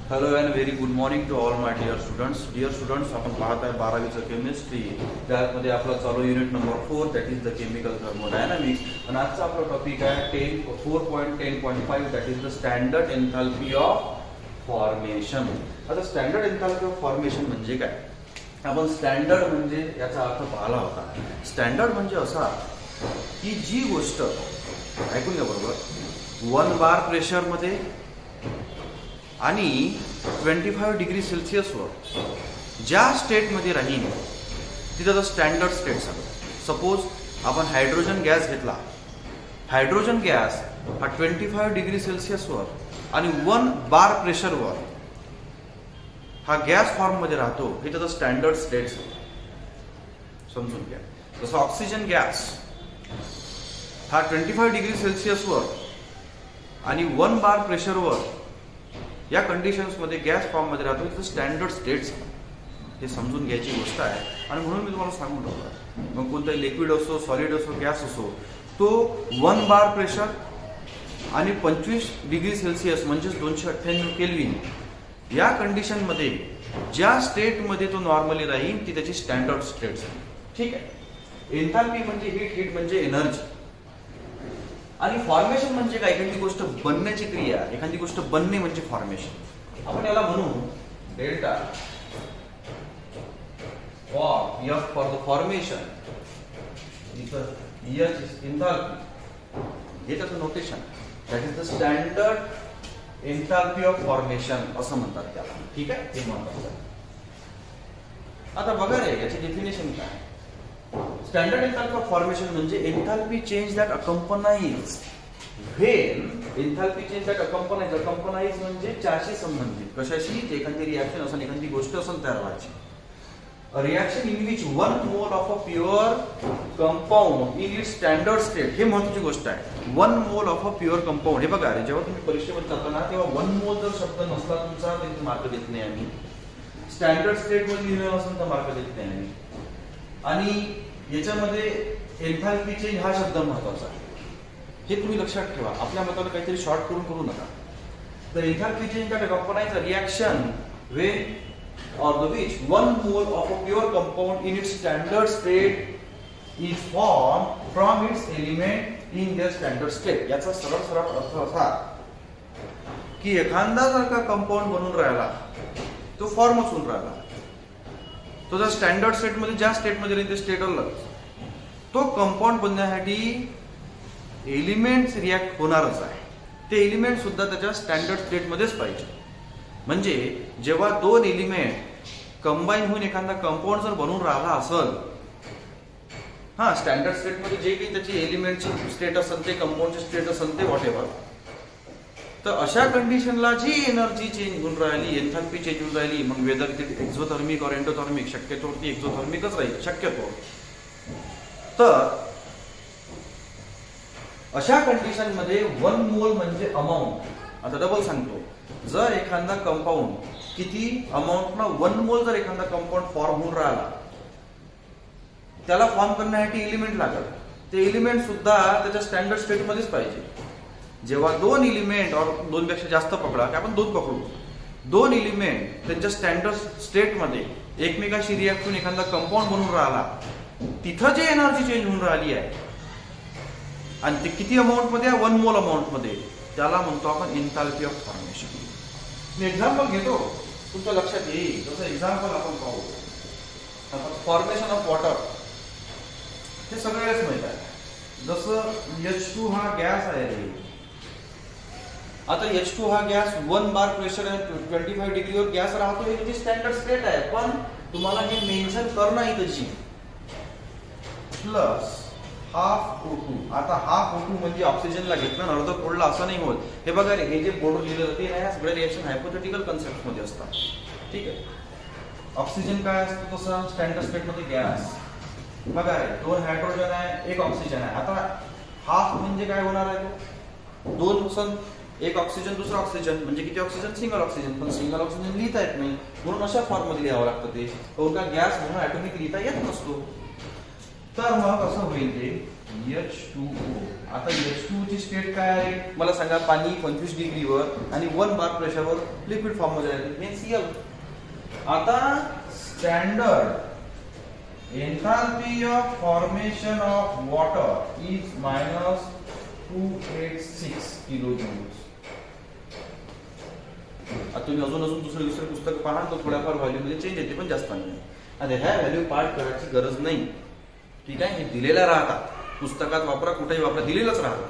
Hello and very good morning to all my dear students. Dear students, आपण पाहत आहे 12वीचं केमिस्ट्री. त्यामध्ये आपला चालू unit number 4 that is the chemical thermodynamics. आणि आजचा आपला टॉपिक आहे 4.10.5 that is the standard enthalpy of formation. आता स्टँडर्ड एन्थॅल्पी ऑफ फॉर्मेशन म्हणजे काय? आपण स्टँडर्ड म्हणजे याचा अर्थ पाहिला होता. स्टँडर्ड म्हणजे असा की जी गोष्ट ऐकून घ्या बरोबर 1 बार प्रेशरमध्ये आणि 25 डिग्री सेल्सिअसवर ज्या स्टेटमध्ये राहील तिथं स्टँडर्ड स्टेट सांगतो. सपोज आपण हायड्रोजन गॅस घेतला. हायड्रोजन गॅस हा 25 डिग्री सेल्सिअसवर आणि 1 बार प्रेशरवर हा गॅस फॉर्ममध्ये राहतो. हे त्याचं स्टँडर्ड स्टेट समजून घ्या. जसं ऑक्सिजन गॅस हा 25 डिग्री सेल्सिअसवर आणि 1 बार प्रेशरवर या कंडिशन्समध्ये गॅस फॉर्ममध्ये राहतो. तिथं स्टँडर्ड स्टेट्स हे समजून घ्यायची गोष्ट आहे. आणि म्हणून मी तुम्हाला सांगून ठेवतो, मग कोणताही लिक्विड असो, सॉलिड असो, गॅस असो, तो 1 बार प्रेशर आणि 25 डिग्री सेल्सिअस म्हणजेच 298 केल्विन या कंडिशनमध्ये ज्या स्टेटमध्ये तो नॉर्मली राहील ती त्याची स्टँडर्ड स्टेट्स आहे. ठीक आहे. एन्थॅल्पी म्हणजे हीट म्हणजे एनर्जी. आणि फॉर्मेशन म्हणजे काय? एखादी गोष्ट बनण्याची क्रिया. एखादी गोष्ट बनणे म्हणजे फॉर्मेशन. आपण याला म्हणू डेल्टा फॉर द फॉर्मेशन, इथं एन्थॅल्पी हे त्याचं notation. That is the standard enthalpy of formation असं म्हणतात त्याला. ठीक आहे, हे महत्वाचं. आता बघा रे याची डेफिनेशन काय? स्टँडर्ड एन्थॅल्पी ऑफ फॉर्मेशन म्हणजे एन्थॅल्पी change that अकंपनाइज when एन्थॅल्पी change that अकंपनाइज म्हणजे चाशी संबंधित. कशाशी? एखादी रिएक्शन असेल, एखादी गोष्ट असेल तयार व्हायची. Reaction in which 1 mole of a pure compound in its standard state. हे महत्वाची गोष्ट आहे. 1 mole of a pure compound. हे बघा रे, जेव्हा तुम्ही परीक्षेमध्ये जाता ना तेव्हा 1 मोल जर शब्द नसला तुमचा तर मार्क देत नाही आम्ही. स्टँडर्ड स्टेट मध्ये लिहिलेला असेल तर मार्क देत नाही आम्ही. आणि याच्यामध्ये एन्थॅल्पी चेंज हा शब्द महत्वाचा आहे. हे तुम्ही लक्षात ठेवा. आपल्या मताला काहीतरी शॉर्ट करू नका. तर एन्थॅल्पी change that अकंपनाइज a reaction when or the which 1 mole of a pure compound in its standard state is formed from its element in their standard state. याचा सरळ अर्थ असा की एखादा जर का कंपाऊंड बनून राहिला तो फॉर्मच होऊन राहिला, तो जर स्टँडर्ड स्टेट मध्ये ज्या स्टेट मध्ये राहील ते स्टेट अलग. तो कंपाऊंड बनण्यासाठी एलिमेंट्स रिॲक्ट होणारच आहे. ते एलिमेंट सुद्धा त्याच्या स्टँडर्ड स्टेट मध्येच पाहिजे. म्हणजे जेव्हा 2 एलिमेंट कंबाईन होऊन एखादा कंपाऊंड जर बनून राहिला असेल, स्टँडर्ड स्टेट मध्ये जे काही त्याची एलिमेंटची स्टेट असेल, ते कंपाऊंडचे स्टेट असेल, ते व्हॉट एव्हर, तर अशा कंडिशनला जी एनर्जी चेंज होऊन राहिली, एन्थॅल्पी चेंज होऊन राहिली, मग वेदर इट एक्झोथर्मिक और एंडोथर्मिक, शक्यतो ती एक्झोथर्मिकच राहील शक्यतो. तर अशा कंडिशन मध्ये 1 मोल म्हणजे अमाऊंट. आता डबल सांगतो, जर एखादा कंपाऊंड किती अमाऊंट ना 1 मोल जर एखादा कंपाऊंड फॉर्म होऊन राहिला, त्याला फॉर्म करण्यासाठी एलिमेंट लागत. ते एलिमेंट सुद्धा त्याच्या स्टँडर्ड स्टेट मध्येच पाहिजे. जेव्हा 2 एलिमेंट और 2 पेक्षा जास्त पकडा की आपण 2 पकडू, 2 एलिमेंट त्यांच्या स्टँडर्ड स्टेट मध्ये एकमेकाशी रिॲक्ट होऊन एखादा कंपाऊंड बनून राहिला, तिथं जे एनर्जी चेंज होऊन राहिली आहे आणि ते किती अमाऊंट मध्ये आहे? 1 मोल अमाऊंट मध्ये, त्याला म्हणतो आपण एन्थॅल्पी ऑफ फॉर्मेशन. मी एक्झाम्पल घेतो, तुमच्या लक्षात येईल. जसं एक्झाम्पल आपण पाहू, फॉर्मेशन ऑफ वॉटर हे सगळ्याच माहित आहे. जसं H2 हा गॅस आहे रे. आता H2 हा गॅस 1 बार प्रेशर आणि 25 डिग्रीवर गॅस राहतो. हे त्याची स्टँडर्ड स्टेट आहे. पण तुम्हाला हे मेन्शन करणं आहे त्याची प्लस हाफ O2. आता हाफ O2 म्हणजे ऑक्सिजनला घेतलं अर्ध तोडलं असं नाही होत. हे बघा रे, हे जे बोर्ड लिहिलं जाते ना, सगळे रिएक्शन हायपोथेटिकल कन्सेप्ट मध्ये असतात. ठीक आहे. ऑक्सिजन काय असतो तसं स्टँडर्ड स्टेट मध्ये गॅस. बघा रे, 2 हायड्रोजन आहे, 1 ऑक्सिजन आहे. आता हाफ म्हणजे काय होणार आहे? तो 2 असून 1 ऑक्सिजन, दुसरा ऑक्सिजन म्हणजे किती ऑक्सिजन? Single oxygen. पण सिंगल ऑक्सिजन लिहिता येत नाही, म्हणून अशा फॉर्म मध्ये लिहावं लागतं. ते का गॅस म्हणून ऍटॉमिक लिहिता येत नसतो. तर मग असं होईल ते H2O. आता H2 ची स्टेट काय आहे मला सांगा. पाणी 25 डिग्रीवर आणि 1 बार प्रेशरवर लिक्विड फॉर्म मध्ये आहे, हे Cl. आता standard enthalpy of formation of water is -286 किलोजूल्स. आता तुम्ही अजून दुसरे पुस्तक पहा तो थोड्याफार व्हॅल्यू मध्ये चेंज येते पण जास्त नाही. आता ह्या व्हॅल्यू पार्ट करायची गरज नाही, ठीक आहे. हे दिलेल्या राहतात पुस्तकात, वापरा कुठेही वापरा, दिलेलंच राहतं,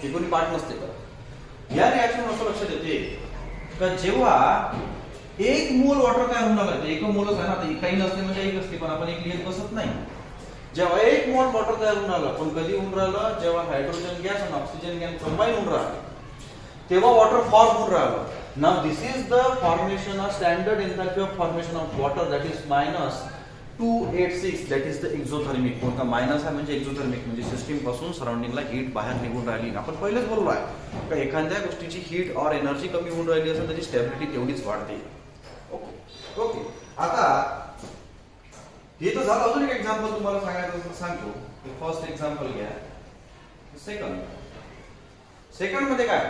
हे कोणी पार्ट नसते करत. या रिॲक्शन असं लक्षात येते का जेव्हा 1 मोल वॉटर तयार होऊन लागलं, 1 मोलच आहे ना, आता काही नसते म्हणजे 1 असते, पण आपण 1 लिहित बसत नाही. जेव्हा 1 मोल वॉटर तयार होऊन आला, पण कधी होऊन राहिलं जेव्हा हायड्रोजन गॅस आणि ऑक्सिजन गॅस कंबाईन होऊन राहिलं तेव्हा वॉटर फॉर्म होऊन राहिलं. Now this is the formation of standard enthalpy of formation of water, that is -286, that is the exothermic. कोणता मायनस आहे म्हणजे एक्झोथर्मिक, म्हणजे सिस्टीम पासून सराउंडिंगला हीट बाहेर निघून राहिली. आपण पहिलेच बोललो आहे का एखाद्या गोष्टीची हीट और एनर्जी कमी होऊन राहिली असेल त्याची स्टॅबिलिटी तेवढीच वाढते. ओके. आता हे तर झालं. अजून एक एक्झाम्पल तुम्हाला सांगायचं सांगतो. फर्स्ट एक्झाम्पल घ्या. सेकंड मध्ये काय,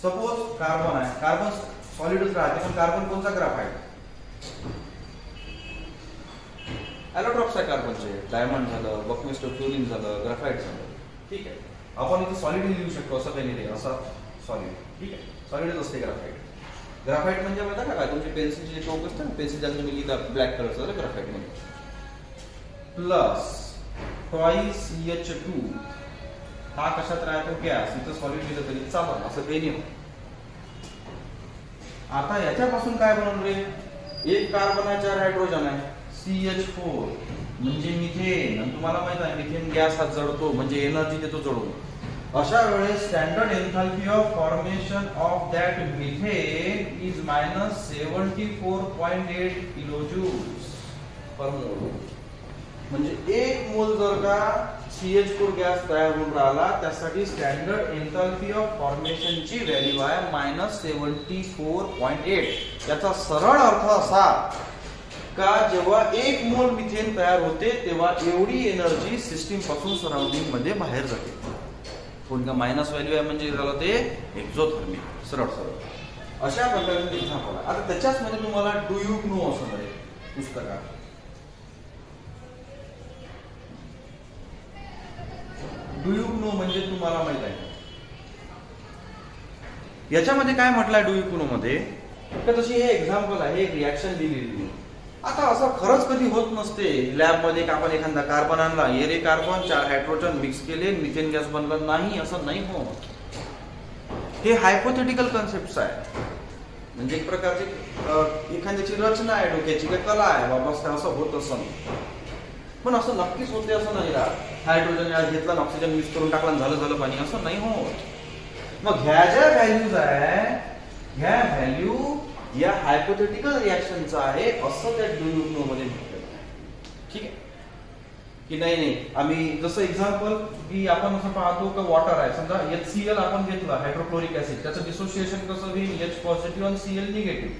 सपोज कार्बन आहे, कार्बन सॉलिडच राहते, पण कार्बन कोणता ग्राफाइट, ॲलोट्रॉप्स आहे कार्बनचे, डायमंड झालं, बकमिस्टर फ्लोरीन झालं, ग्राफाइट झालं, ठीक आहे. आपण इथे सॉलिड लिहू शकतो, असं काही नाही, असं सॉलिड, ठीक आहे. सॉलिडच असते ग्राफाइट. ग्राफाइट म्हणजे माहिती का काय, तुमची पेन्सिलची जे टोक असते ना, पेन्सिल ज्याला तुम्ही लिहिता ब्लॅक कलरचं झालं ग्राफाइट म्हणजे. प्लस ट्वाइस H2 हा कशात राहतो, गॅस. इथं सॉलिड लिहिलं तरी चालेल, असं काही नाही. आता याच्यापासून काय बनवलं रे, एक कार्बन आहे, 4 हायड्रोजन आहे, CH4 म्हणजे मिथेन. आणि तुम्हाला माहित आहे मिथेन गॅस हा जळतो म्हणजे एनर्जी देतो जळून. अशा वेळेस standard enthalpy of formation of that methane is -74.8 किलोजूल्स पर मोल. म्हणजे 1 मोल जर का CH4 गॅस तयार होऊन राहिला त्यासाठी स्टँडर्ड एंथैल्पी ऑफ फॉर्मेशन ची व्हॅल्यू आहे -74.8. याचा सरळ अर्थ असा का जेव्हा 1 मोल मिथेन तयार होते तेव्हा एवढी एनर्जी सिस्टीम पासून सराउंडिंग मध्ये बाहेर जाते. कोणता मायनस व्हॅल्यू आहे म्हणजे झालं ते एक्झोथर्मिक. सरळ अशा प्रकारे एक्झाम्पल आहे. आता त्याच्याच मध्ये तुम्हाला डू यू नो असं मिळेल पुस्तकात. डू यू नो म्हणजे तुम्हाला माहित आहे. याच्यामध्ये काय म्हटलंय डू यू नो मध्ये, तर तशी हे एक्झाम्पल आहे, एक रिॲक्शन दिलेली. आता असं खरंच कधी होत नसते लॅब मध्ये आपण एखादा कार्बन आणला, रे कार्बन 4 हायड्रोजन मिक्स केले, मिथेन गॅस बनला नाही, असं नाही होत. हे हायपोथेटिकल कन्सेप्ट आहे. म्हणजे एक प्रकारची एखाद्याची रचना आहे, डोक्याची कला आहे, बाबा असं होत असं, पण असं नक्कीच होते असं नाही राहत. हायड्रोजन घेतला, ऑक्सिजन मिक्स करून टाकला, झालं पाणी, असं नाही होत. मग ह्या ज्या व्हॅल्यूज आहे, ह्या व्हॅल्यू या हायपोथेटिकल रिॲक्शनचा आहे असं त्या डू यू नो मध्ये म्हटलेलं आहे. ठीक आहे की नाही. आम्ही जसं एक्झाम्पल की आपण असं पाहतो की वॉटर आहे, समजा HCl आपण घेतला, हायड्रोक्लोरिक ऍसिड, त्याचं डिसोसिएशन कसं होईल, H पॉझिटिव्ह आणि Cl निगेटिव्ह.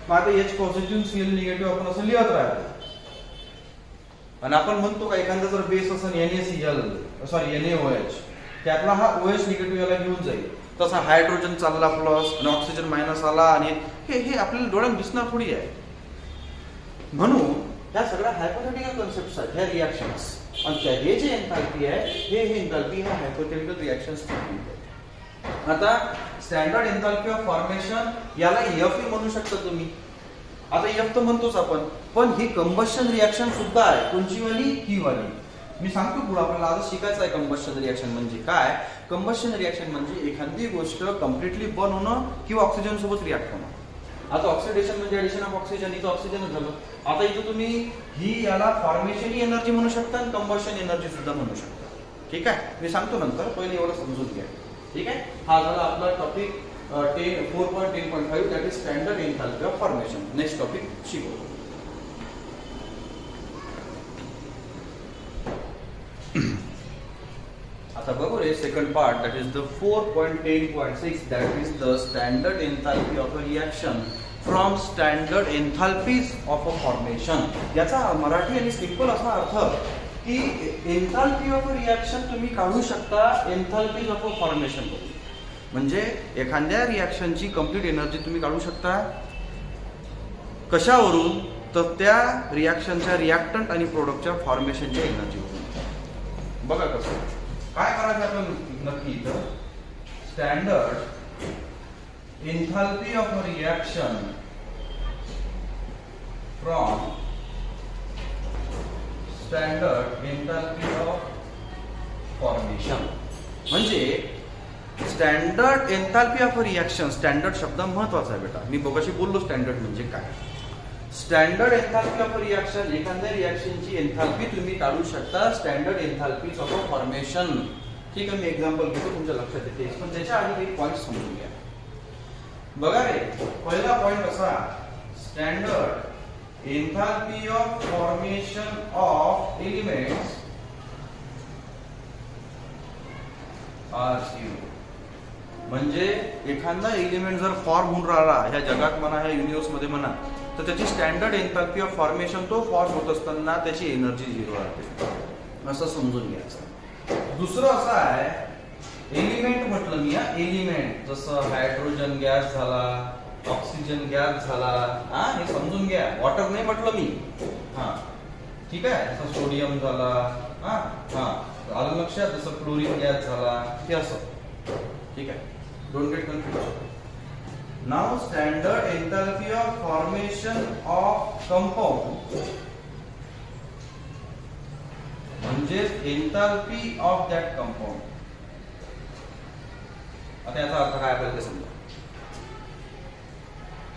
मग आता H पॉझिटिव्ह Cl निगेटिव्ह आपण असं लिहत राहतो. आणि आपण म्हणतो का एखादा जर बेस असेल NaOH, त्यातला हा OH निगेटिव्ह याला घेऊन जाईल, तसा हायड्रोजन चालला प्लस आणि ऑक्सिजन मायनस आला, आणि हे आपल्याला डोळ्यात दिसणार थोडी आहे. म्हणून ह्या सगळ्या हायपोथेटिकल कन्सेप्ट्स आहेत, ह्या रिॲक्शन्स. आणि हे जे एंथैल्पी आहे, हे एंथैल्पी ह्या हायपोथेटिकल रिॲक्शन्स. आता स्टँडर्ड एंथैल्पी ऑफ फॉर्मेशन याला F म्हणू शकता तुम्ही. आता F तर म्हणतोच आपण, पण ही कंबशन रिॲक्शन सुद्धा आहे. कोणची वाली, ही वाली. मी सांगतो पुढे आपल्याला आज शिकायचं आहे कंबशन रिॲक्शन म्हणजे काय. कंबशन रिॲक्शन म्हणजे एखादी गोष्ट कम्प्लिटली बर्न होणं किंवा ऑक्सिजन सोबत रिॲक्ट होणं. आता ऑक्सिडेशन म्हणजे ऍडिशन ऑफ ऑक्सिजन, इथं ऑक्सिजन झालं. आता इथं तुम्ही ही याला फॉर्मेशन एनर्जी म्हणू शकता आणि कंबशन एनर्जी सुद्धा म्हणू शकता. ठीक आहे, मी सांगतो नंतर, पहिले एवढं समजून घ्या. ठीक आहे, हा झाला आपला topic 4.10.5, that is standard enthalpy of formation. Next topic शिकू. आता बघू रे second part, that is the 4.10.6, that is the standard enthalpy of a reaction from standard enthalpies of a formation. याचा मराठी आणि सिंपल असा अर्थ की एन्थाल्पी ऑफ रिॲक्शन तुम्ही काढू शकता एन्थाल्पी ऑफ फॉर्मेशन वरून. म्हणजे एखाद्या रिॲक्शनची कंप्लीट एनर्जी तुम्ही काढू शकता कशावरून, तर त्या रिॲक्शनच्या रिॲक्टंट आणि प्रोडक्टच्या फॉर्मेशनच्या एनर्जीवरून. बघा कसं काय करायचं आपण नक्की इथं. Standard enthalpy of reaction from standard enthalpy of formation. म्हणजे standard enthalpy of reaction. Standard शब्द महत्वाचा आहे बेटा. मी बघाशी बोललो स्टँडर्ड म्हणजे काय. स्टँडर्ड एन्थाल्पी ऑफ रिॲक्शन, एखाद्या रिॲक्शनची एन्थाल्पी तुम्ही काढू शकता स्टँडर्ड एन्थाल्पी ऑफ फॉर्मेशन. ठीक आहे, मी एक्झाम्पल घेतो तुमच्या लक्षात येते, पण त्याच्या आधी काही पॉईंट समजून घ्या. बघा रे, पहिला पॉईंट असा, standard enthalpy of formation of elements are zero. म्हणजे एखादा एलिमेंट जर फॉर्म होऊन राहिला ह्या जगात म्हणा, ह्या युनिव्हर्स मध्ये म्हणा, तर त्याची स्टँडर्ड एन्थाल्पी ऑफ फॉर्मेशन, तो फॉर्म होत असताना त्याची एनर्जी झिरो राहते, असं समजून घ्यायचं. दुसरं असं आहे, एलिमेंट म्हटलं मी, एलिमेंट जसं हायड्रोजन गॅस झाला, ऑक्सिजन गॅस झाला, हे समजून घ्या. वॉटर नाही म्हटलं मी, ठीक आहे. जसं सोडियम झाला, आलं लक्षात, जसं क्लोरीन गॅस झाला, हे असं. ठीक आहे, don't get confuse. Now standard enthalpy of formation of compound म्हणजे एन्थाल्पी ऑफ दॅट कंपाऊंड. आता याचा अर्थ काय आपल्याला ते समजा.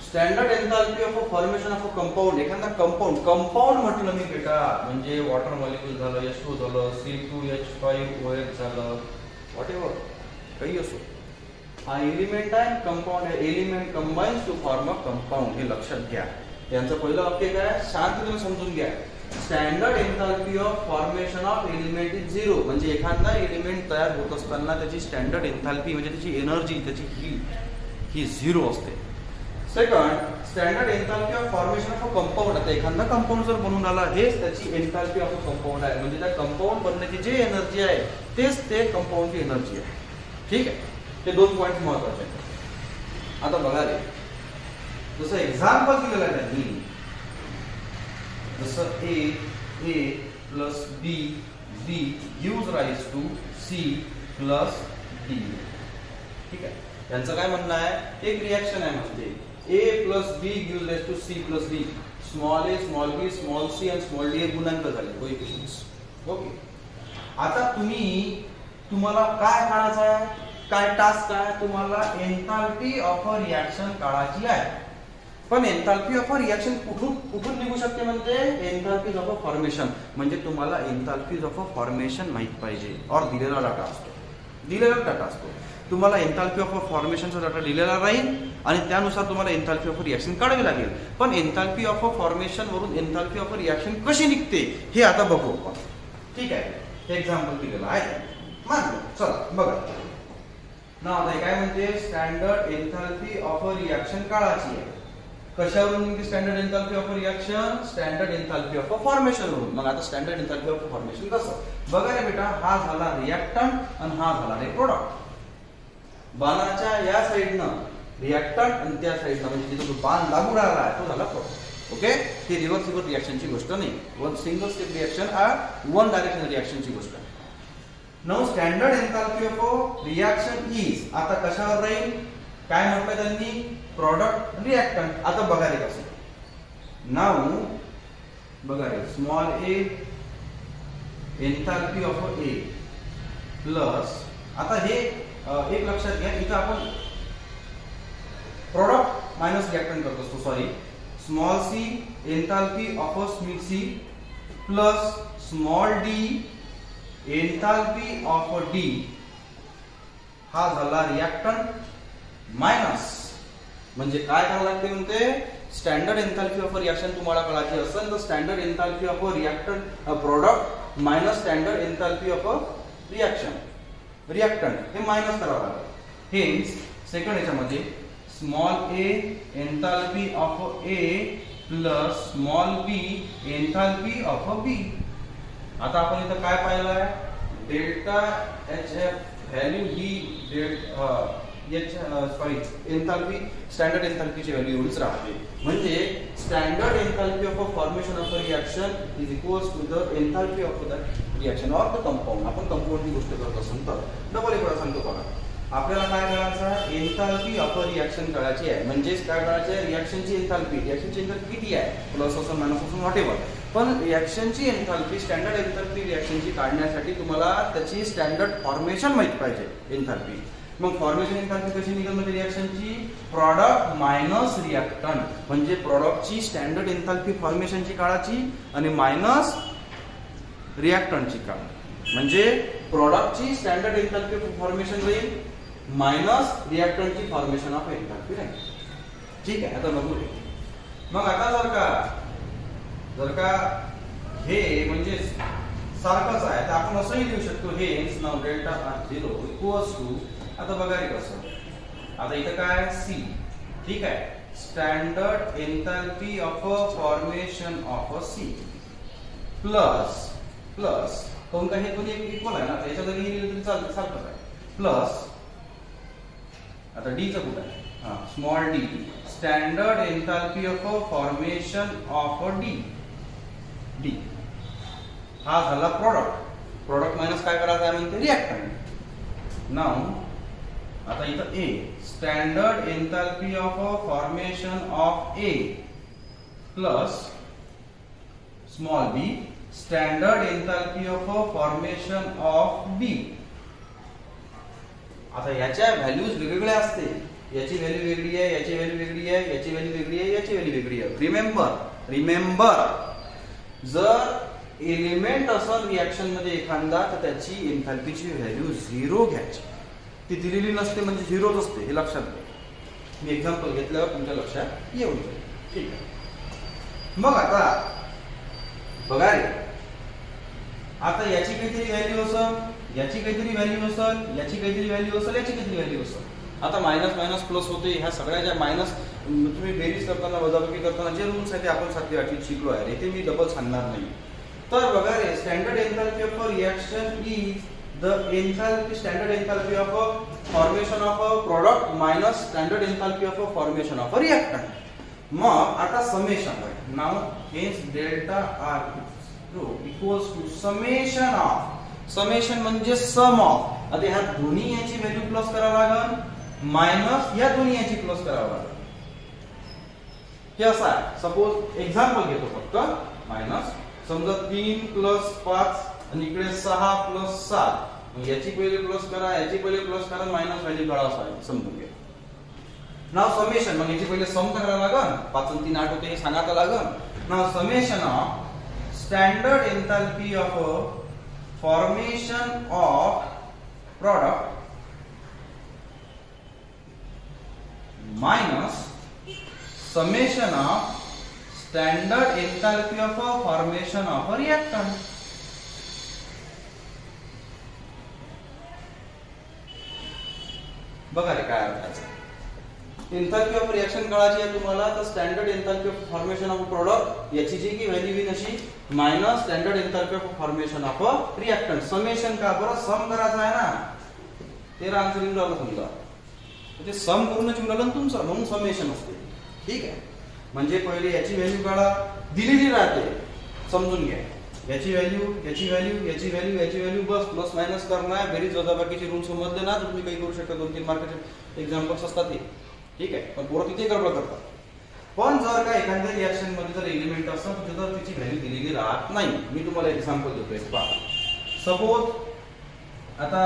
Standard enthalpy of formation of a compound. एखादा कंपाऊंड म्हटलं मी बेटा, म्हणजे वॉटर मॉलिक्यूल झालं, H2 झालं, C2H5OH झालं, व्हॉटएव्हर काही असो, हा एलिमेंट आहे, कंपाऊंड आहे. Element combines to form a compound, हे लक्षात घ्या. यांचं पहिलं वाक्य काय, शांतपणे समजून घ्या. Standard enthalpy of formation of element is zero. म्हणजे एखादा एलिमेंट तयार होत असताना त्याची स्टँडर्ड एन्थाल्पी म्हणजे त्याची एनर्जी, त्याची हीट ही झिरो असते. Second, standard enthalpy of formation of a compound. आता एखादा कंपाऊंड जर बनून आला, हेच त्याची एन्थाल्पी ऑफ अ कंपाऊंड आहे. म्हणजे त्या कंपाऊंड बनण्याची जी एनर्जी आहे तेच ते कंपाऊंडची एनर्जी आहे. ठीक आहे, ते दोन पॉइंट महत्वाचे आहेत. आता बघा रे, जसं एक्झाम्पल दिलेलं आहे त्यांनी, जसं A plus B gives rise to C plus D. ठीक आहे, यांचं काय म्हणणं आहे, एक रिॲक्शन आहे म्हणजे A plus B gives rise to C plus D. Small a, small b, small c आणि स्मॉल d हे गुणांक झाले, कोएफिशियंट्स. ओके, आता तुम्हाला काय काढायचं आहे, काय टास्क आहे, तुम्हाला एन्थाल्पी ऑफ अ रिॲक्शन काढायची आहे. पण एन्थाल्पी ऑफ अ रिॲक्शन कुठून निघू शकते, म्हणजे एन्थाल्पी ऑफ अ फॉर्मेशन. म्हणजे तुम्हाला एन्थाल्पी ऑफ अ फॉर्मेशन माहित पाहिजे, और दिलेला डाटा असतो. तुम्हाला एन्थाल्पी ऑफ अ फॉर्मेशनचा डाटा दिलेला राहील आणि त्यानुसार तुम्हाला एन्थाल्पी ऑफ अ रिॲक्शन काढावी लागेल. पण एन्थाल्पी ऑफ अ फॉर्मेशन वरून एन्थाल्पी ऑफ अ रिॲक्शन कशी निघते हे आता बघू आपण. ठीक आहे, हे एक्झाम्पल दिलेलं आहे, मानलं. चला बघा ना, आता काय म्हणते, standard enthalpy of a reaction काढायची आहे. कशावरून निघते standard enthalpy of a reaction, standard enthalpy of a formation वरून. मग आता standard enthalpy of a formation कसं बघा रे बेटा, हा झाला रिॲक्टंट आणि हा झाला रे प्रोडक्ट. बाणाच्या या साइडनं रिॲक्टंट आणि त्या साइडनं म्हणजे जिथे तो बाण लागू राहिला आहे तो झाला प्रोडक्ट. ओके, ही रिव्हर्सिबल रिॲक्शनची गोष्ट नाही, one single step reaction, one direction रिॲक्शनची गोष्ट आहे. Now standard enthalpy of reaction is, आता कशावर राहील, काय म्हटलं त्यांनी, प्रोडक्ट रिॲक्टंट. आता बघा रे कसं, नाउ बघा रे, small a enthalpy of A plus, आता हे एक लक्षात घ्या, इथं आपण प्रोडक्ट मायनस रिॲक्टंट करत असतो, sorry, small c enthalpy of C plus small d enthalpy of D, हा झाला रिॲक्टंट मायनस. म्हणजे काय करावं लागते म्हणते, स्टँडर्ड एन्थाल्पी ऑफ रिॲक्शन तुम्हाला कळायची असेल तर standard enthalpy of reactant product minus standard enthalpy of reactant हे मायनस करावं लागेल. हेन्स सेकंड याच्यामध्ये small a enthalpy of A plus small b enthalpy of B. आता आपण इथं काय पाहिलंय, डेल्टा HF व्हॅल्यू ही एन्थाल्पी स्टँडर्ड एन्थाल्पीची व्हॅल्यू एवढीच राहते. म्हणजे standard enthalpy of a formation of a reaction is equals to the enthalpy of the reaction or the compound. आपण कंपाऊंडची गोष्ट करत असेल तर डबल एक वेळा सांगतो बघा, आपल्याला काय करायचं आहे, एन्थाल्पी ऑफ अ रिएक्शन कळायची आहे. म्हणजेच काय करायचं आहे, रिएक्शनची एन्थाल्पी किती आहे, प्लस असं मायनस असं व्हॉटेवर. पण रिएक्शनची एन्थाल्पी स्टँडर्ड एन्थाल्पी रिएक्शनची काढण्यासाठी तुम्हाला त्याची स्टँडर्ड फॉर्मेशन माहित पाहिजे एन्थाल्पी. मग फॉर्मेशन एन्थाल्पी कशी निघेल, म्हणजे रिएक्शनची प्रॉडक्ट मायनस रिएक्टंट. म्हणजे प्रॉडक्टची स्टँडर्ड एन्थाल्पी फॉर्मेशनची काढायची आणि मायनस रिएक्टंटची काढ. म्हणजे प्रॉडक्टची स्टँडर्ड एन्थाल्पी फॉर्मेशन राहील मायनस रिएक्टंटची फॉर्मेशन ऑफ एन्थाल्पी राहील. ठीक आहे, आता बघू. मग आता जर का हे म्हणजे सारखंच आहे तर आपण असंही लिहू शकतो, हे नाव डेल्टा R0 इक्वल्स टू, आता बघा रे कसं, आता इथं काय C, ठीक आहे, standard enthalpy of a formation of a C plus कोण का हे दोन्ही इक्वल आहे ना, याच्या जरी लिहिलं तरी चालतं, सारखंच आहे, प्लस आता D चं कुठं आहे, हा small d, standard enthalpy of a formation of a D हा झाला प्रॉडक्ट मायनस काय करायचं आहे म्हणते, रिएक्टंट. नाउ आता इथं A, standard enthalpy of a formation of A plus small b, standard enthalpy of a formation of B. आता याच्या व्हॅल्यूज वेगवेगळ्या असते, याची व्हॅल्यू वेगळी आहे, याची व्हॅल्यू वेगळी आहे, याची व्हॅल्यू वेगळी आहे, याची व्हॅल्यू वेगळी आहे. रिमेंबर जर एलिमेंट असेल रिएक्शन मध्ये एखादा तर त्याची एन्थाल्पीची व्हॅल्यू 0 घ्यायची. ती दिलेली नसते म्हणजे 0च असते, हे लक्षात घ्या. मी एक्झाम्पल घेतल्यावर तुमच्या लक्षात येऊन जाईल. ठीक आहे, मग आता बघा रे, आता याची काहीतरी व्हॅल्यू असेल, याची काहीतरी व्हॅल्यू असेल, याची काहीतरी व्हॅल्यू असेल, याची काहीतरी व्हॅल्यू असेल. आता मायनस मायनस प्लस होते, ह्या सगळ्या ज्या मायनस तुम्ही बेरीज करताना वजाबाकी करताना जे रूल्स आहेत ते आपण 7वी 8वीत शिकलो आहे, इथे मी डबल सांगणार नाही. तर बघा रे, standard enthalpy of a reaction is the enthalpy standard enthalpy of a formation of a product minus standard enthalpy of a formation of a reactant. मग आता समेशन आहे. Now hence delta R equals to summation of, summation म्हणजे sum of. आता ह्या दोन्ही याची value plus करावं लागेल, मायनस या दोन्ही याची प्लस करावं लागेल. हे असं आहे. सपोज एक्झाम्पल घेतो फक्त, मायनस समजा 3 प्लस 5 आणि इकडे 6 प्लस 7, याची पहिले प्लस करा, याची पहिले प्लस करा, मायनस व्हॅल्यू काढा, असं समजून घ्या. नाव समेशन, मग याची पहिले सम करावं लागेल, 5 आणि 3 8 होते हे सांगावं लागेल. Now summation of standard enthalpy of formation of product minus summation of standard enthalpy of a formation of a reactant. बघा रे काय अर्थाचं, एन्थाल्पी ऑफ रिएक्शन कळायची आहे तुम्हाला, तर standard enthalpy of formation of product याची जी की व्हॅल्यू येईल अशी minus standard enthalpy of formation of a reactant. Summation का बरं, सम करायचं आहे ना, ते आन्सर येऊन राहिलं समजा, ते सम करूनच येऊन राहिलं तुमचं, म्हणून समेशन असते. ठीक आहे, म्हणजे पहिले याची व्हॅल्यू काढा, दिलेली राहते, समजून घ्या, याची व्हॅल्यू, याची व्हॅल्यू, याची व्हॅल्यू, याची व्हॅल्यू, बस प्लस मायनस करणार, बेरीज वजाबाकीचे रूल समजले ना, तुम्ही काही करू शकता. 2-3 मार्काचे एक्झाम्पल्स असतात ते. ठीक आहे, पण पोरं तिथे गडबड करतात. पण जर का एखाद्या रिएक्शन मध्ये जर एलिमेंट असेल तर त्याची व्हॅल्यू दिलेली राहत नाही. मी तुम्हाला एक्झाम्पल देतोय, पहा. सपोज आता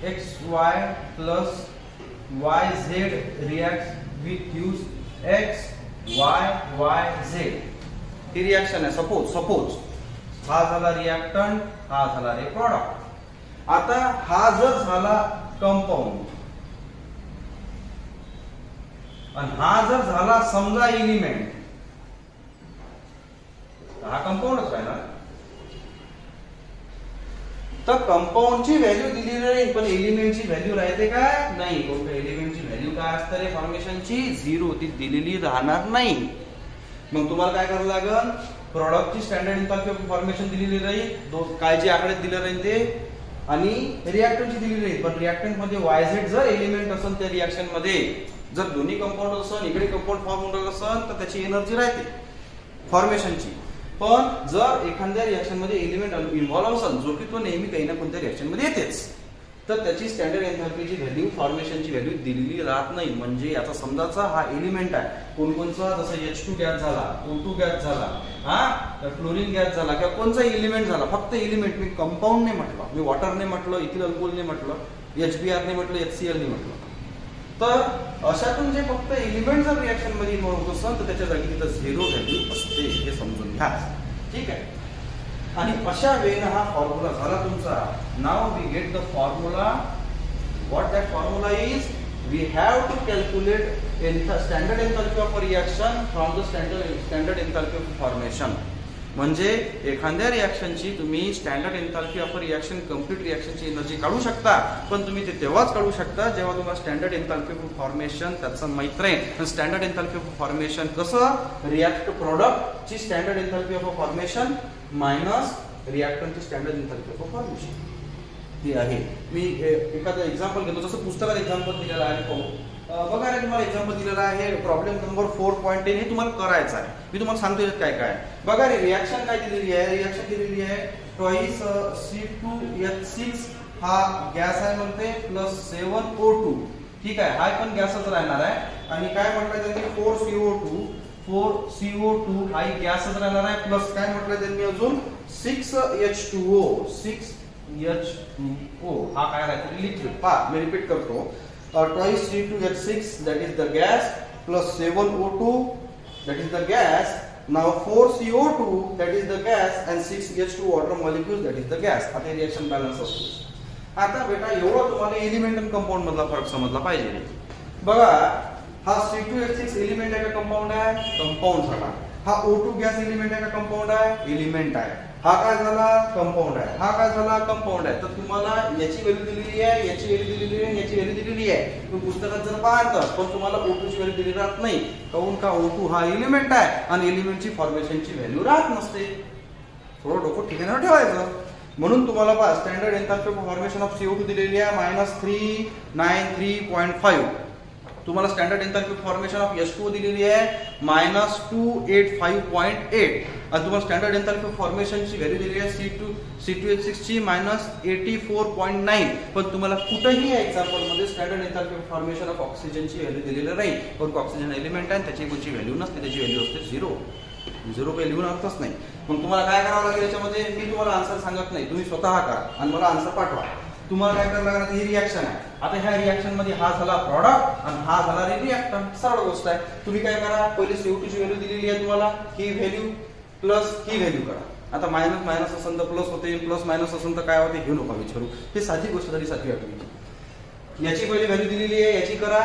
XY plus YZ react with use XYYZ, he reaction आहे. सपोज हा झाला रिएक्टंट, हा झाला रे प्रॉडक्ट. आता हा जर झाला कंपाऊंड आणि हा जर झाला समजा एलिमेंट, हा कंपाऊंडच राहिला. तर कंपाऊंडची व्हॅल्यू दिलेली राहील, पण एलिमेंटची व्हॅल्यू राहते का नाही. कोणत्या एलिमेंटची व्हॅल्यू काय असते रे फॉर्मेशनची, 0, ती दिलेली राहणार नाही. मग तुम्हाला काय करावं लागेल, प्रॉडक्टची स्टँडर्ड एन्थाल्पी ऑफ फॉर्मेशन दिलेली राहील, काय जे आकडे दिले राहील ते, आणि रिएक्टंटची दिलेली राहील. पण रिएक्टंट मध्ये YZ जर एलिमेंट असेल त्या रिएक्शन मध्ये, जर दोन्ही कंपाऊंड असेल, इकडे कंपाऊंड फॉर्म होत असेल तर त्याची एनर्जी राहते फॉर्मेशनची. पण जर एखाद्या रिएक्शन मध्ये एलिमेंट इन्व्हॉल्व असेल, जो की तो नेहमी काही ना कोणत्या रिएक्शन मध्ये येतेच, तर त्याची स्टँडर्ड एन्थाल्पीची व्हॅल्यू, फॉर्मेशनची व्हॅल्यू दिलेली राहत नाही. म्हणजे याचा समजाचा हा एलिमेंट आहे, कोणकोणचा, जसं H2 गॅस झाला, O2 गॅस झाला, फ्लोरीन गॅस झाला, किंवा कोणचा एलिमेंट झाला, फक्त एलिमेंट, मी कंपाऊंड नाही म्हटलं, मी वॉटर नाही म्हटलं, इथिल अल्कोहोल नाही म्हटलं, HBr नाही म्हटलं, HCl नाही म्हटलं. तर अशातून जे फक्त एलिमेंट जर रिएक्शन मध्ये इन्व्हॉल्व होत असेल तर त्याच्या जागी तिथं 0 व्हॅल्यू असते, हे समजून घ्या. ठीक आहे. आणि अशा वेळेला हा फॉर्म्युला झाला तुमचा. Now we get the formula. What that formula is, we have to calculate standard enthalpy of reaction from the standard enthalpy of formation. म्हणजे एखाद्या रिएक्शनची तुम्ही standard enthalpy of reaction, complete रिएक्शनची एनर्जी काढू शकता, पण तुम्ही ते तेव्हाच काढू शकता जेव्हा तुम्हाला स्टँडर्ड एन्थाल्पी ऑफ फॉर्मेशन त्याचं माहित राहील. स्टँडर्ड एन्थाल्पी ऑफ फॉर्मेशन कसं, रिएक्ट प्रॉडक्टची standard enthalpy of formation minus रिएक्टंटची स्टँडर्ड एन्थाल्पी ऑफ फॉर्मेशन ती आहे. मी एखादं एक्झाम्पल घेतो, जसं पुस्तकात एक्झाम्पल दिलेलं आहे, पाहू. बघा रे, तुम्हाला एक्झाम्पल दिलेला आहे, प्रॉब्लेम नंबर 4.10. हे तुम्हाला करायचं आहे. मी तुम्हाला सांगतो काय काय. बघा रे, रिएक्शन काय दिलेली आहे, रिएक्शन दिलेली आहे ट्वाइस C2H6 हा गॅस आहे म्हणते, प्लस 7O2. ठीक आहे, हा पण गॅसच राहणार आहे. आणि काय म्हटलं त्यांनी, 4CO2 हा गॅसच राहणार आहे, प्लस काय म्हटलं त्यांनी अजून 6H2O. 6H2O हा काय राहते, लिक्विड. पहा, मी रिपीट करतो. Twice C2H6 that is the gas plus 7O2 that is the gas. Now 4CO2 that is the gas and 6H2 water molecules that is the gas. आता रिएक्शन बॅलन्स असतो. आता बेटा एवढं तुम्हाला एलिमेंट आणि compound मधला फरक समजला पाहिजे. बघा, हा C2H6 एलिमेंट आहे का कंपाऊंड आहे, कंपाऊंड झाला. हा O2 गॅस एलिमेंट आहे का कंपाऊंड आहे, एलिमेंट आहे. हा काय झाला, कंपाऊंड आहे. हा काय झाला, कंपाऊंड आहे. तर तुम्हाला याची व्हॅल्यू दिलेली आहे, याची व्हॅल्यू दिलेली आहे, याची व्हॅल्यू दिलेली आहे. तुम्ही पुस्तकात जर पाहता, पण तुम्हाला O2 ची व्हॅल्यू दिली राहत नाही. काऊन का, O2 हा एलिमेंट आहे आणि एलिमेंटची फॉर्मेशनची व्हॅल्यू राहत नसते. थोडं डोकं ठिकाणावर ठेवायचं. म्हणून तुम्हाला पहा, standard enthalpy of formation of CO2 दिलेली आहे -393.5. तुम्हाला standard enthalpy of formation of H2O दिलेली आहे -285.8. आणि तुम्हाला स्टँडर्ड एन्थाल्पी ऑफ फॉर्मेशनची व्हॅल्यू दिलेली आहे C2H6 ची -84.9. पण तुम्हाला कुठेही या एक्झाम्पल मध्ये standard enthalpy of formation of ऑक्सिजनची व्हॅल्यू दिलेली नाही. पण ऑक्सिजन एलिमेंट आहे, त्याची कोणची व्हॅल्यू नसते, त्याची व्हॅल्यू असते 0. 0 काही लिहून अर्थच नाही. मग तुम्हाला काय करावं लागेल याच्यामध्ये, मी तुम्हाला आन्सर सांगत नाही, तुम्ही स्वतः करा आणि मला आन्सर पाठवा. तुम्हाला काय करावं लागणार, ही रिएक्शन आहे. आता ह्या रिएक्शन मध्ये हा झाला प्रॉडक्ट आणि हा झाला रिएक्टंट. सरळ गोष्ट आहे. तुम्ही काय करा, पहिले CO2 ची व्हॅल्यू दिलेली आहे तुम्हाला, ही व्हॅल्यू प्लस ही व्हॅल्यू करा. आता मायनस मायनस असेल तर प्लस होते, प्लस मायनस असेल तर काय होते, घेऊ नका विचारू. हे साधी गोष्ट झाली, 7वी 8वी. याची पहिली व्हॅल्यू दिलेली आहे, याची करा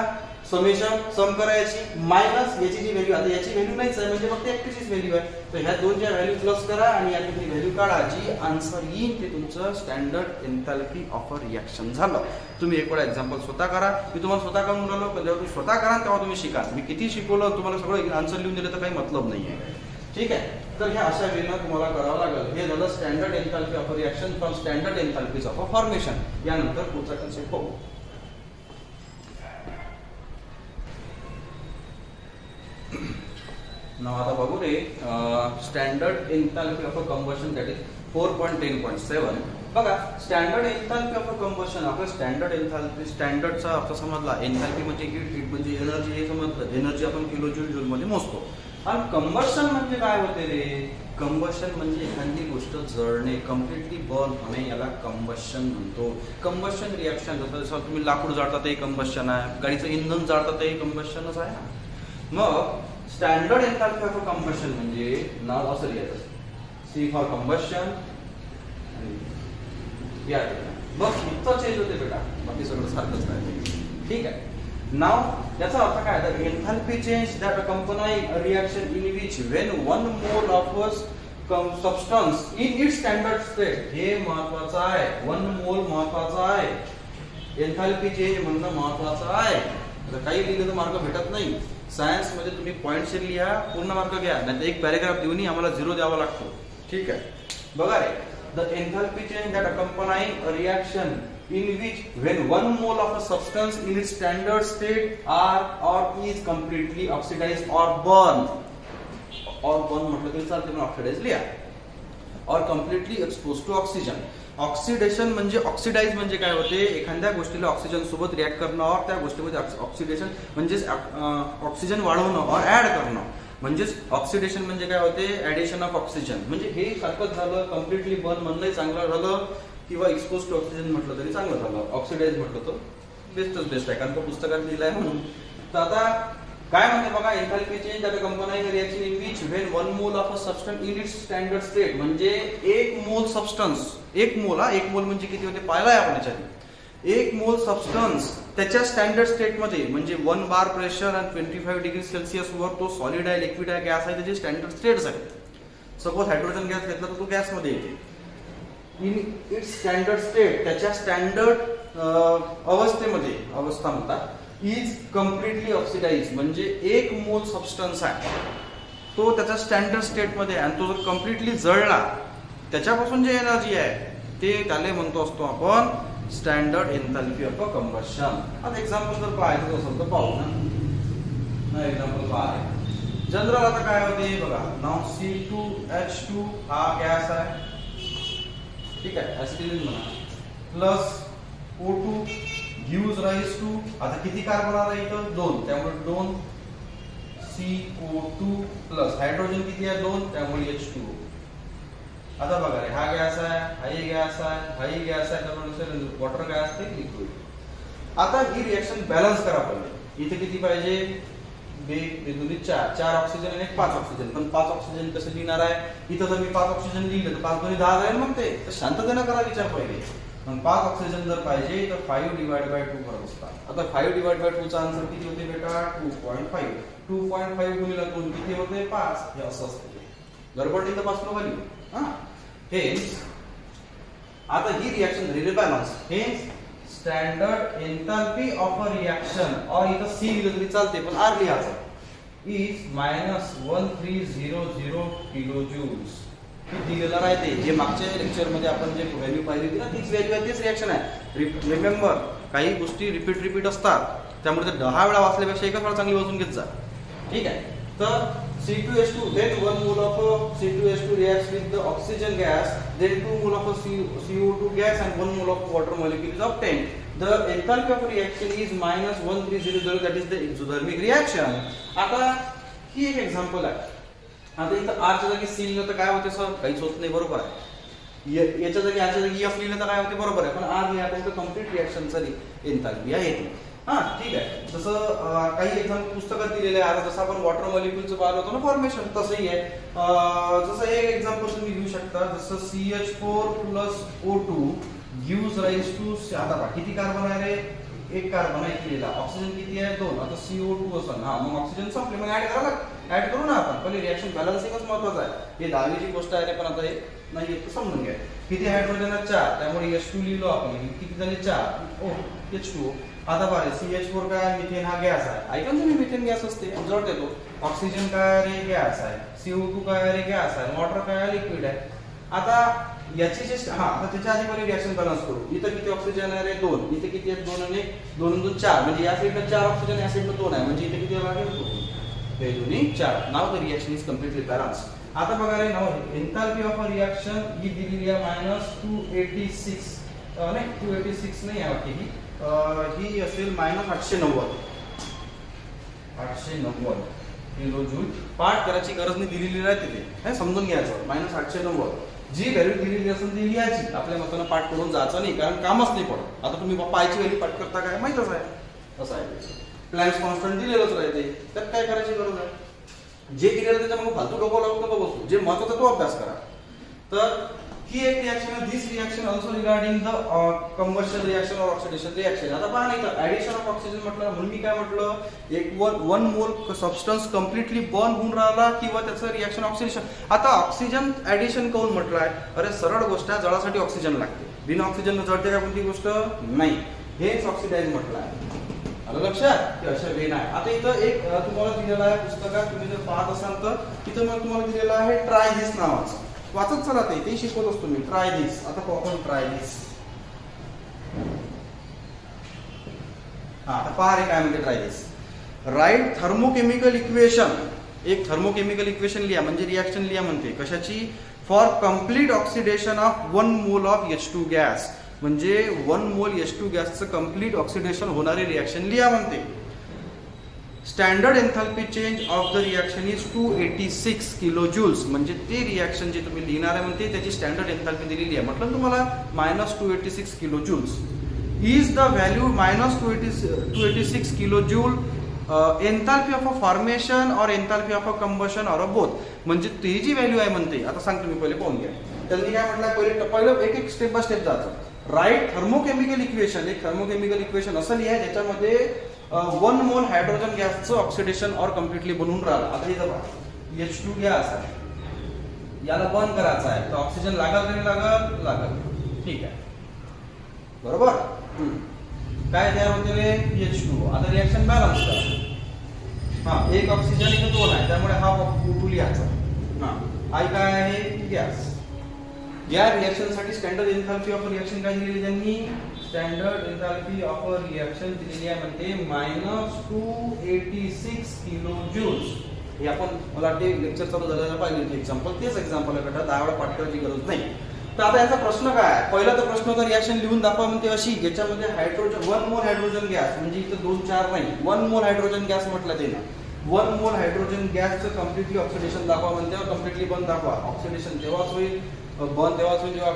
समेशन, सम करा याची, मायनस याची जी व्हॅल्यू, आता याची व्हॅल्यू नाहीच आहे, म्हणजे फक्त एकटीचीच व्हॅल्यू आहे. तर ह्या दोनच्या व्हॅल्यू प्लस करा आणि यातली व्हॅल्यू काढा. जी आन्सर येईल ते तुमचं standard enthalpy of a reaction झालं. तुम्ही एक वेळा एक्झाम्पल स्वतः करा. मी तुम्हाला स्वतः करून राहिलो, पण जेव्हा तुम्ही स्वतः करा तेव्हा तुम्ही शिका. मी किती शिकवलं, तुम्हाला सगळं आन्सर लिहून दिलं तर काही मतलब नाहीये. ठीक आहे. तर ह्या अशा वेळेला तुम्हाला करावं लागेल. हे झालं standard enthalpy of a reaction from standard enthalpies of a formation. यानंतर पुढचा कन्सेप्ट पाहू. नाव आता बघू रे, standard enthalpy of a combustion that is 4.10.7. बघा, standard enthalpy of a combustion, आपलं स्टँडर्ड एन्थाल्पी, स्टँडर्डचा अर्थ समजला. एन्थाल्पी म्हणजे हीट म्हणजे एनर्जी, हे समजलं. एनर्जी आपण किलो जूल मध्ये मोजतो. आणि कंबशन म्हणजे काय होते रे, कंबशन म्हणजे एखादी गोष्ट जळणे, कम्प्लिटली बर्न होणे, याला कंबशन म्हणतो. कंबशन रिएक्शन, जसं तुम्ही लाकूड जाळता ते कंबशन आहे, गाडीचं इंधन जाळता ते कंबशनच आहे. मग standard enthalpy of a combustion म्हणजे नाव असं लिहायचं, C फॉर कंबशन. या बघ, इतकं चेंज होते बेटा, बाकी सगळं सारखंच आहे. ठीक आहे. नाव याचा अर्थ काय, तर enthalpy change that अकंपनी a reaction in which when 1 mole of substance in its standard state. हे महत्वाचं आहे, 1 मोल महत्वाचं आहे, एन्थाल्पी चेंज म्हणणं महत्वाचं आहे. आता काही लिहिलं तर मार्क भेटत नाही. सायन्स मध्ये तुम्ही पॉइंटशीर लिहा, पूर्ण मार्क घ्या, नाही एक पॅराग्राफ देऊनही आम्हाला 0 द्यावा लागतो. ठीक आहे. बघा रे, the enthalpy change that accompanying a reaction in which when 1 mole of a substance in its standard state are or is completely oxidized or burn म्हटलं तरी चालते, पण ऑक्सिडाइज लिहा. or completely exposed to oxygen. Oxidation म्हणजे oxidise म्हणजे काय होते, एखाद्या गोष्टीला ऑक्सिजन सोबत रिॲक्ट करणं, और त्या गोष्टीमध्ये ऑक्सिडेशन म्हणजेच ऑक्सिजन वाढवणं और ऍड करणं. म्हणजेच ऑक्सिडेशन म्हणजे काय होते, ऍडिशन ऑफ ऑक्सिजन. म्हणजे हे सारखंच झालं. कम्प्लिटली बर्न म्हणणंही चांगलं झालं, किंवा एक्सपोज टू ऑक्सिजन म्हटलं तरी चांगलं झालं. ऑक्सिडाइज म्हटलं तर बेस्टच बेस्ट आहे, कारण तो पुस्तकात लिहिलं आहे म्हणून. तर आता काय म्हणते बघा, enthalpy change that accompanying reaction in which when 1 mole of a substance in its standard state, म्हणजे 1 मोल सबस्टन्स, 1 मोल, 1 मोल म्हणजे किती होते पाहिलाय आपण याच्यात. 1 मोल सबस्टन्स त्याच्या स्टँडर्ड स्टेट मध्ये, म्हणजे 1 बार प्रेशर आणि 25 डिग्री सेल्सिअस वर तो सॉलिड आहे, लिक्विड आहे, गॅस आहे, त्याचे स्टँडर्ड स्टेट्स आहेत. सपोज हायड्रोजन गॅस घेतला तर तो गॅस मध्ये येते. इन इट्स स्टँडर्ड स्टेट, त्याच्या स्टँडर्ड अवस्थेमध्ये, अवस्था म्हणतात, इज कम्प्लिटली ऑक्सिडाइज, म्हणजे 1 मोल सबस्टन्स आहे तो त्याच्या स्टँडर्ड स्टेट मध्ये, आणि तो जर कम्प्लिटली जळला, त्याच्यापासून जे एनर्जी आहे ते त्याला म्हणतो असतो आपण स्टँडर्ड एन्थॅल्पी ऑफ कंबशन. आता एक्झाम्पल जर पाहायचं असेल तर पाहू ना. एक्झाम्पल पहा, जनरल आता काय होते बघा, नाव C2H2 हा गॅस आहे. ठीक आहे, ऍसिडिन म्हणा, plus O2 gives rise to, आता किती कार्बन आला इथं 2, त्यामुळे 2 CO2 प्लस हायड्रोजन किती आहे 2, त्यामुळे H2O. आता बघा रे, हा गॅस आहे, हाही गॅस आहे, हाही गॅस आहे, त्यामुळे वॉटर काय असते, लिक्विड. आता ही रिएक्शन बॅलन्स करा पहिले. इथे किती पाहिजे, 4 ऑक्सिजन आणि 5 ऑक्सिजन. पण 5 ऑक्सिजन कसं लिहिणार आहे, इथं जर मी 5 ऑक्सिजन लिहिलं तर 5 × 10 जाईल. मग ते शांततेनं करा विचार पहिले. मग 5 ऑक्सिजन जर पाहिजे तर 5/2 करत असतात. आता 5/2 चा आन्सर किती होते बेटा, 2.5. 2.5 गुणिले 2 किती होते, 5. हे असं असते, गडबड इथं पासून व्हॅल्यू. हेन्स आता ही रिएक्शन झाली balance. Hence standard enthalpy of a reaction, और इथं C लिहिलं तरी चालते, पण R लिहायचं, इज -1300 किलोजूल्स. हे दिलेलं राहते. हे मागच्या लेक्चर मध्ये आपण जे व्हॅल्यू पाहिली होती ना, तीच व्हॅल्यू आहे, तीच रिएक्शन आहे. रिमेंबर, काही गोष्टी रिपीट असतात, त्यामुळे 10 वेळा वाचल्यापेक्षा एकच वेळा चांगली वाचून घेत जा. ठीक आहे. तर C2H2, then 1 mole of C2H2 reacts with the oxygen gas, then 2 mole of CO2 gas and 1 mole of water molecule is obtained. The enthalpy of reaction is -1300, that is the exothermic reaction. आता ही एक example आहे. आता इथं R च्या जागी C लिहिलं तर काय होते सर, काहीच होत नाही, बरोबर आहे. याच्या जागी R च्या जागी F लिहिलं तर काय होते, बरोबर आहे. पण R लिहा तर कम्प्लीट रिएक्शनचा एन्थॅल्पी आहे येते. ठीक आहे. जसं काही एक्झाम्पल पुस्तकात दिलेले आहे. आता जसं आपण वॉटर मॉलिक्यूलचं पाहिलं होतं ना फॉर्मेशन, तसंही आहे. जसं एक एक्झाम्पल तुम्ही घेऊ शकता, जसं CH4 plus O2 gives rise to, आता पहा किती कार्बन आहे रे, 1 कार्बन आहे केलेला, ऑक्सिजन किती आहे 2, आता CO2 असं. मग ऑक्सिजन संपले, मग ऍड करू ना आपण. पण रिएक्शन बॅलन्सिंगच महत्वाचं आहे. हे 10वीची गोष्ट आहे, पण आता हे नाही तर समजून घ्या. किती हायड्रोजन आहे 4, त्यामुळे H2 लिहिलो आपण. किती झाले 4, H2O. आता पहा, CH4 काय, मिथेन हा गॅस आहे. ऐका तुम्ही, मिथेन गॅस असते, जळत येतो. ऑक्सिजन काय रे, गॅस आहे. CO2 काय रे, गॅस आहे. वॉटर काय, लिक्विड आहे. आता याची जे आता त्याच्या आधी मला रिएक्शन बॅलन्स करू. इथं किती ऑक्सिजन आहे रे, 2. इथे किती आहेत, 2 आणि 2 4. म्हणजे या साईडला 4 ऑक्सिजन, या साईडला 2 आहे. म्हणजे इथे किती लागेल, 2. हे 2 4. नाव the reaction is completely balance. आता बघा रे, नाव एन्थॅल्पी ऑफ अ रिएक्शन ही दिलेली आहे -286, नाही 286 नाही आहे, ही असेल -890 किलोजूल. पाठ करायची गरज नाही, दिलेली आहे तिथे, हे समजून घ्यायचं. -890 जी व्हॅल्यू दिलेली असेल ती लिहायची. आपल्या मतानं पाठ करून जायचं नाही, कारण कामच नाही पडत. आता तुम्ही पायची व्हॅल्यू पाठ करता काय माहितच आहे, असं आहे. प्लॅंक्स कॉन्स्टंट दिलेलंच राहते, त्यात काय करायची गरज आहे. जे दिलेलं त्याच्या मग फालतू डोकं लावून नको बसू, जे महत्वाचं तो अभ्यास करा. तर ही एक रिएक्शन आहे. This reaction also regarding the combustion reaction or oxidation reaction. आता पहा नाही तर ऍडिशन ऑफ ऑक्सिजन म्हटलं, म्हणून मी काय म्हटलं, 1 मोल सबस्टन्स कम्प्लिटली बर्न होऊन राहिला किंवा त्याचं रिएक्शन ऑक्सिडेशन. आता ऑक्सिजन ऍडिशन कोण म्हटलं आहे, अरे सरळ गोष्ट आहे, जळासाठी ऑक्सिजन लागते. बिना ऑक्सिजन जळते का कोणती गोष्ट नाही. हेच ऑक्सिडाइज म्हटलं आहे. आलं लक्षात की अशा वेन आहे. आता इथं एक तुम्हाला दिलेलं आहे पुस्तकात, तुम्ही जर पाहत असाल तर तिथं मग तुम्हाला दिलेलं आहे ट्राय दिस नावाचं. वाचत चला ते शिकवत असतो मी. ट्राय दिस. आता आपण ट्राय दिस. आता पहा रे काय म्हणते try this. Write thermochemical equation. एक थर्मोकेमिकल इक्वेशन लिहा म्हणजे रिएक्शन लिहा म्हणते. कशाची? For complete oxidation of 1 mole of H2 gas. म्हणजे 1 मोल H2 गॅसचं कम्प्लीट ऑक्सिडेशन होणारी रिएक्शन लिहा म्हणते. Standard enthalpy change of the reaction is 286 kilo joules. म्हणजे ते रिएक्शन जे तुम्ही लिहिणार आहे म्हणते त्याची स्टँडर्ड एन्थॅल्पी दिलेली आहे. म्हटलं तुम्हाला -286 kilo joules. Is the value -286 kilo joule enthalpy of a formation और एन्थॅल्पी ऑफ अ कंबशन और अ बोथ. म्हणजे ती जी व्हॅल्यू आहे म्हणते. आता सांगतो मी, पहिले पाहून घ्या. त्यांनी काय म्हटलं, पहिलं एक स्टेप बाय स्टेप जायचं. Write thermochemical equation. एक थर्मोकेमिकल इक्वेशन असं लिहा ज्याच्यामध्ये 1 मोल हायड्रोजन गॅसचं ऑक्सिडेशन और कम्प्लिटली बनवून राहिलं. आता इथं पहा H2 गॅस आहे, याला बंद करायचं आहे तर ऑक्सिजन लागल नाही लागल. ठीक आहे, बरोबर. काय तयार होते H2. आता रिएक्शन बॅलन्स करा. एक ऑक्सिजन इथे 2 आहे त्यामुळे हा U2 लिहायचा. आई काय आहे गॅस. या रिएक्शन साठी स्टँडर्ड एन्थॅल्पी ऑफ रिएक्शन काय दिलेली त्यांनी? स्टँडर्ड एन्थॅल्पी ऑफ रिएक्शन दिलेली आहे म्हणते -286 किलो जूल्स. हे आपण मला वाटते लेक्चर चालू झाल्याला पाहिजे होते एक्झाम्पल. तेच एक्झाम्पल आहे बेटा, 10 वेळा पाठ करायची गरज नाही. तर आता याचा प्रश्न काय? पहिला तर प्रश्न होता रिएक्शन लिहून दाखवा म्हणते अशी ज्याच्यामध्ये हायड्रोजन 1 मोल हायड्रोजन गॅस. म्हणजे इथं 2 4 नाही, 1 मोल हायड्रोजन गॅस म्हटलं ते ना. 1 मोल हायड्रोजन गॅसचं कम्प्लिटली ऑक्सिडेशन दाखवा म्हणते. कम्प्लिटली बंद दाखवा. ऑक्सिडेशन तेव्हाच होईल, बंद तेव्हाच होईल जेव्हा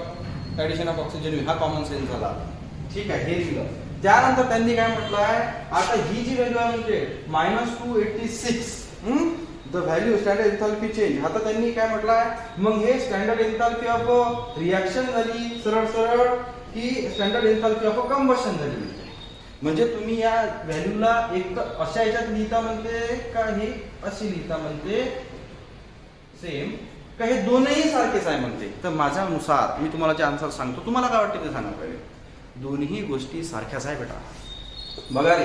ऍडिशन ऑफ ऑक्सिजन होईल. हा कॉमन सेन्स झाला. ठीक आहे, हे लिहिलं. त्यानंतर त्यांनी काय म्हटलंय, आता ही जी व्हॅल्यू आहे म्हणजे -286 the value standard enthalpy change. आता त्यांनी काय म्हटलंय, मग हे स्टँडर्ड एन्थॅल्पी ऑफ रिएक्शन झाली सरळ सरळ की स्टँडर्ड एन्थॅल्पी ऑफ कंबशन झाली. म्हणजे तुम्ही या व्हॅल्यूला एक अशा याच्यात लिहिता म्हणते का हे अशी लिहिता म्हणते सेम का हे दोनही सारखेच आहे म्हणते. तर माझ्यानुसार मी तुम्हाला जे आन्सर सांगतो, तुम्हाला काय वाटते ते सांगा पहिले. दोन्ही गोष्टी सारख्याच आहे बेटा. बघा रे,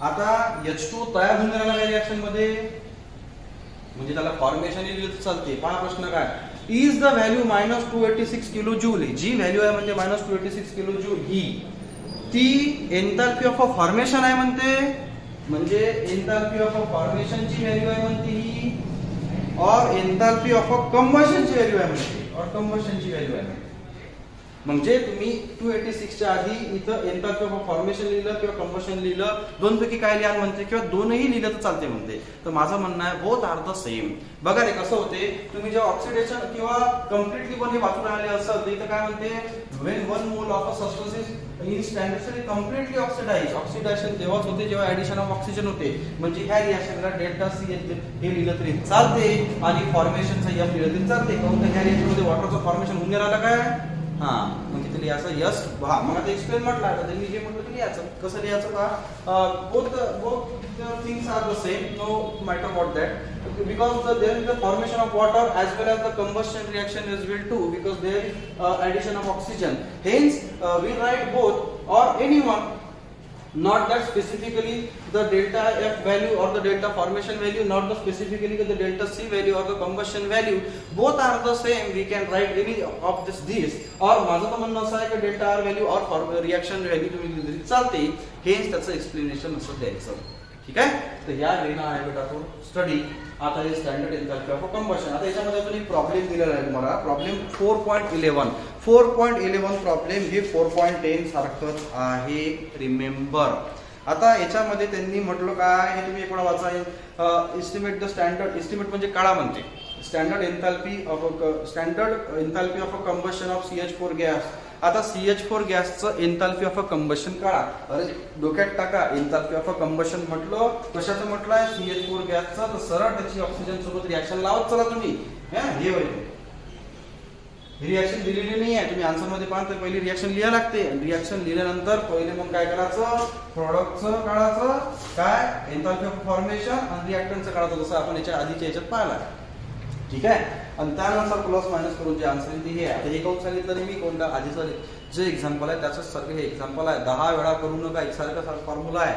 आता H2 तयार होऊन राहिला काय रिएक्शन मध्ये, म्हणजे त्याला फॉर्मेशन चालते. पहा प्रश्न काय, is the value -286 kilo joule. जी व्हॅल्यू आहे म्हणजे -286 किलो जूल ही ती एन्थॅल्पी ऑफ अ फॉर्मेशन आहे म्हणते. म्हणजे एन्थॅल्पी ऑफ अ फॉर्मेशन ची व्हॅल्यू आहे म्हणते ही, और एन्थॅल्पी ऑफ अ कंबशन ची व्हॅल्यू आहे म्हणते, और कंबशन ची व्हॅल्यू आहे. म्हणजे तुम्ही 286 च्या आधी इथं एन्थॅल्पी ऑफ फॉर्मेशन लिहिलं किंवा कंबशन लिहिलं, दोनपैकी काय लिहा म्हणते किंवा दोनही लिहिलं तर चालते म्हणते. तर माझं म्हणणं आहे बोथ आर द सेम. बघा रे कसं होते, तुम्ही जेव्हा ऑक्सिडेशन किंवा कम्प्लिटली पण हे वाचून राहिले असेल तर इथं काय म्हणते, when 1 mole of a substance is in standard completely oxidise. Oxidation तेव्हाच होते जेव्हा ऍडिशन ऑफ ऑक्सिजन होते. म्हणजे ह्या रिएक्शनला डेल्टा सी हे लिहिलं तरी चालते आणि फॉर्मेशनचं F लिहिलं तरी चालते. काऊन तर ह्या रिएक्शनमध्ये वॉटरचं फॉर्मेशन होऊन राहिलं काय. मग तिथे लिहायचं यस. मग आता एक्सप्लेन म्हटलं तर मी जे म्हटलं ते लिहायचं. कसं लिहायचं का, both things are the same, no matter what that, because there is the formation of water as well as the combustion reaction as well too, because there is addition of oxygen. Hence we write both or any one, not that specifically the delta F value or the delta formation value, not the specifically the delta C value or the combustion value. Both are the same. We can write any of this. और माझं तर म्हणणं असं आहे की delta R value और reaction value तुम्ही दिली चालते. हेच त्याचं एक्सप्लेनेशन असं द्यायचं. ठीक आहे. तर या वेळेला आहे बेटा तो स्टडी. आता हे स्टँडर्ड एन्थॅल्पी ऑफ कंबशन. आता याच्यामध्ये अजून एक प्रॉब्लेम दिलेला आहे तुम्हाला. प्रॉब्लेम 4.11 प्रॉब्लेम हे 4.10 सारखंच आहे. रिमेंबर. आता याच्यामध्ये त्यांनी म्हटलं काय, हे तुम्ही एक वेळा वाचा. Estimate the standard. एस्टिमेट म्हणजे काळा म्हणते. Standard enthalpy of a combustion of CH4 gas. आता CH4 गॅसचं एन्थॅल्पी ऑफ अ कंबशन काढा. अरे डोक्यात टाका, एन्थॅल्पी ऑफ अ कंबशन म्हटलं कशाचं म्हटलंय, CH4 गॅसचं. तर सरळ त्याची ऑक्सिजन सोबत रिएक्शन लावत चला तुम्ही. हे होईल रिएक्शन दिलेली नाही आहे. तुम्ही आन्सर मध्ये पाहता पहिली रिएक्शन लिहायला लागते. रिएक्शन लिहिल्यानंतर पहिले मग काय करायचं, प्रोडक्टचं काढायचं, काय एन्थॅल्पी ऑफ फॉर्मेशन आणि रिएक्टंटचं काढायचं, जसं आपण याच्या आधीच्या याच्यात पाहिला. ठीक आहे. आणि त्यानंतर प्लस मायनस करून जे आन्सर येईल हे आहे. आता हे काऊन सांगितलं मी, कोणता आधीचं जे एक्झाम्पल आहे त्याच सारखं हे एक्झाम्पल आहे. 10 वेळा करू नका, एकसारखा फॉर्म्युला आहे.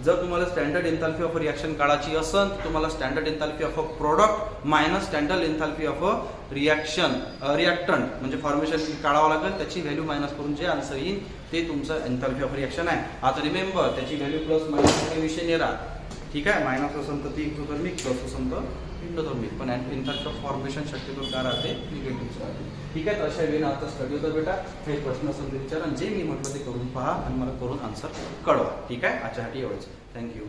जर तुम्हाला स्टँडर्ड एन्थॅल्पी ऑफ रिॲक्शन काढायची असेल तर तुम्हाला standard enthalpy of a product minus standard enthalpy of a reactant म्हणजे फॉर्मेशन काढावं लागेल, त्याची व्हॅल्यू मायनस करून जे आन्सर येईल ते तुमचं एन्थॅल्पी ऑफ रिॲक्शन आहे. आता रिमेंबर त्याची व्हॅल्यू प्लस मायनस काही विषय नाही राहत. ठीक आहे, मायनस असेल तर ती एक्झोथर्मिक, प्लस असेल तर इंडोथर्मिक, पण एन्थॅल्पी ऑफ फॉर्मेशन शक्यतो काय राहते, निगेटिव्ह राहते. ठीक आहे, तर अशा वेळेला आता स्टडी होता बेटा. काही प्रश्न असेल तर विचारा, जे मी म्हटलं ते करून पहा आणि मला करून आन्सर कळवा. ठीक आहे, आजच्यासाठी एवढंच. थँक्यू.